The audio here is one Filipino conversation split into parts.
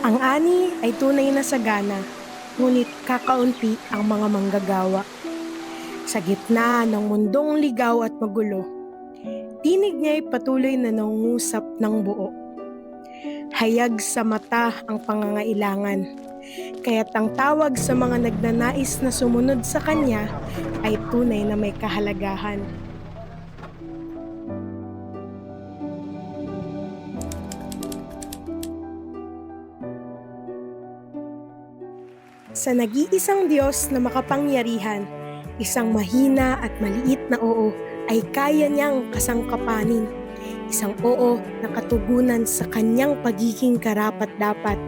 Ang ani ay tunay na sagana, ngunit kakaunti ang mga manggagawa. Sa gitna ng mundong ligaw at magulo, tinig niya ay patuloy na nangungusap ng buo. Hayag sa mata ang pangangailangan, kaya't ang tawag sa mga nagnanais na sumunod sa kanya ay tunay na may kahalagahan. Sa nag-iisang Diyos na makapangyarihan, isang mahina at maliit na oo ay kaya niyang kasangkapanin. Isang oo na katugunan sa kanyang pagiging karapat-dapat.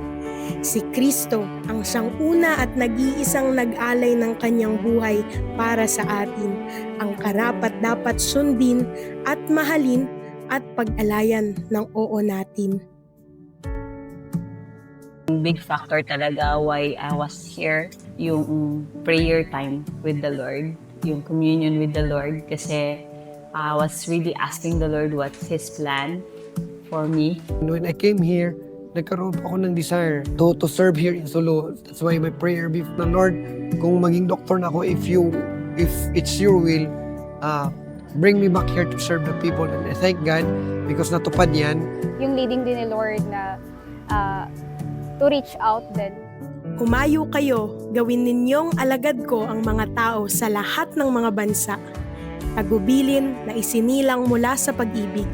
Si Kristo ang siyang una at nag-iisang nag-alay ng kanyang buhay para sa atin, ang karapat-dapat sundin at mahalin at pag-alayan ng oo natin. Big factor talaga why I was here, yung prayer time with the Lord, yung communion with the Lord, kasi I was really asking the Lord what's His plan for me. When I came here, nagkaroon ako ng desire to serve here in Sulu. That's why my prayer before the Lord, kung maging doctor na ako, if it's your will, bring me back here to serve the people. And I thank God because natupad yan. Yung leading din ni Lord na to reach out din. Humayo kayo, gawin ninyong alagad ko ang mga tao sa lahat ng mga bansa. Tagubilin na isinilang mula sa pag-ibig,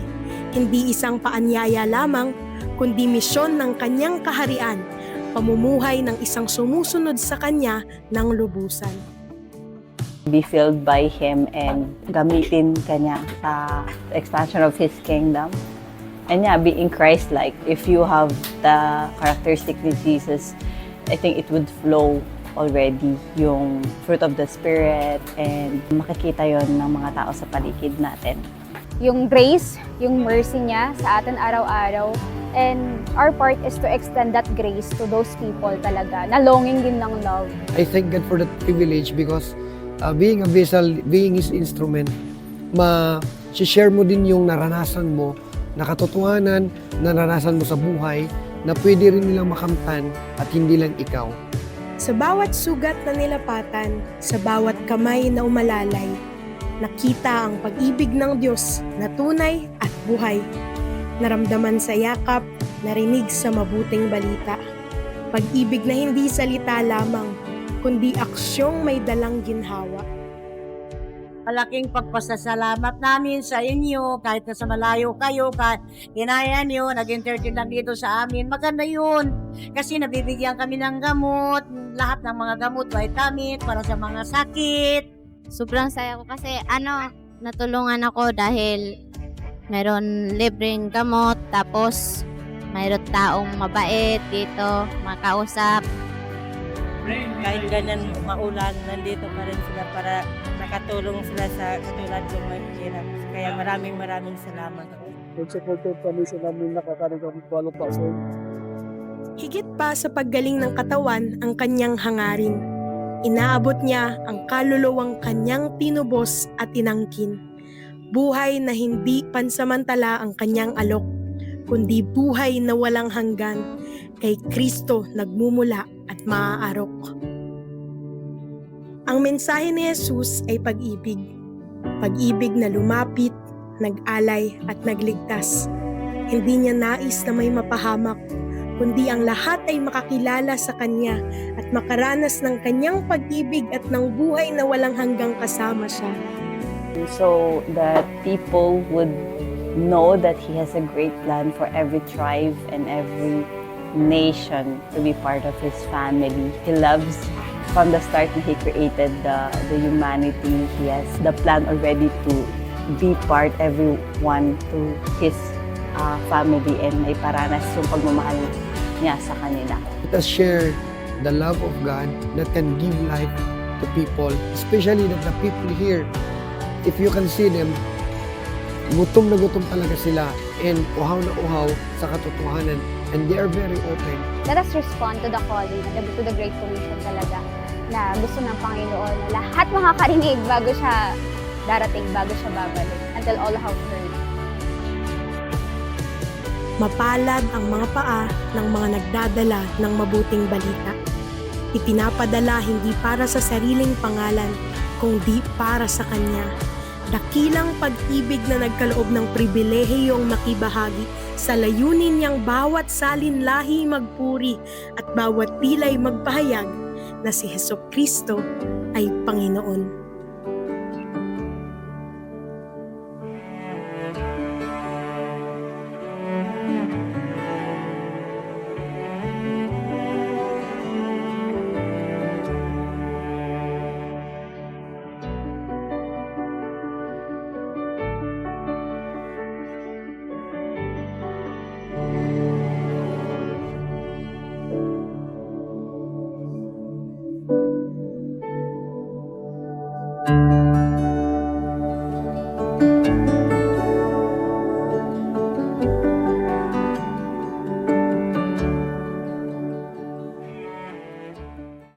hindi isang paanyaya lamang, kundi misyon ng kanyang kaharian, pamumuhay ng isang sumusunod sa kanya ng lubusan. Be filled by Him and gamitin kanya sa expansion of His kingdom. And yeah, being Christ-like. If you have the characteristic ni Jesus, I think it would flow already yung fruit of the Spirit, and makikita yon ng mga tao sa paligid natin. Yung grace, yung mercy niya sa atin araw-araw. And our part is to extend that grace to those people talaga, na longing din ng love. I thank God for that privilege because being a vessel, being His instrument, share mo din yung naranasan mo, na katotohanan, naranasan mo sa buhay, na pwede rin nilang makamtan at hindi lang ikaw. Sa bawat sugat na nilapatan, sa bawat kamay na umalalay, nakita ang pag-ibig ng Diyos na tunay at buhay. Naramdaman sa yakap, narinig sa mabuting balita. Pag-ibig na hindi salita lamang, kundi aksyong may dalang ginhawa. Malaking pagpasasalamat namin sa inyo, kahit nasa malayo kayo, kahit hinaya nyo, nag-entertain lang dito sa amin. Maganda yun, kasi nabibigyan kami ng gamot, lahat ng mga gamot, vitamin, para sa mga sakit. Sobrang saya ko kasi natulungan ako dahil meron libreng gamot, tapos mayroon taong mabait dito, makausap. Kahit ganyan maulan, nandito pa rin sila para nakatulong sila sa katulad kong mahirap. Kaya maraming salamat. Nag-support kami sa namin nakakarinig ng pa sa Higit pa sa paggaling ng katawan ang kanyang hangarin. Inaabot niya ang kaluluwang kanyang tinubos at tinangkin. Buhay na hindi pansamantala ang kanyang alok, kundi buhay na walang hanggan. Kay Kristo nagmumula at maaarok. Ang mensahe ni Jesus ay pag-ibig. Pag-ibig na lumapit, nag-alay at nagligtas. Hindi niya nais na may mapahamak, kundi ang lahat ay makakilala sa Kanya at makaranas ng Kanyang pag-ibig at ng buhay na walang hanggang kasama siya. So that people would know that He has a great plan for every tribe and every nation to be part of His family. He loves, from the start na He created the humanity, He has the plan already to be part, everyone, to His family, and may paranas yung pagmamahal niya sa kanila. Let us share the love of God that can give life to people, especially that the people here, if you can see them, gutom na gutom talaga sila and uhaw na uhaw sa katotohanan, and they are very open. Let us respond to the calling, to the Great Commission talaga, na gusto ng Panginoon na lahat makakarinig bago siya darating, bago siya babalik, until all have heard. Mapalad ang mga paa ng mga nagdadala ng mabuting balita. Ipinapadala hindi para sa sariling pangalan, kundi para sa Kanya. Dakilang pag-ibig na nagkaloob ng pribilehiyong makibahagi sa layunin niyang bawat salinlahi magpuri at bawat pilay magpahayag na si Hesukristo ay Panginoon.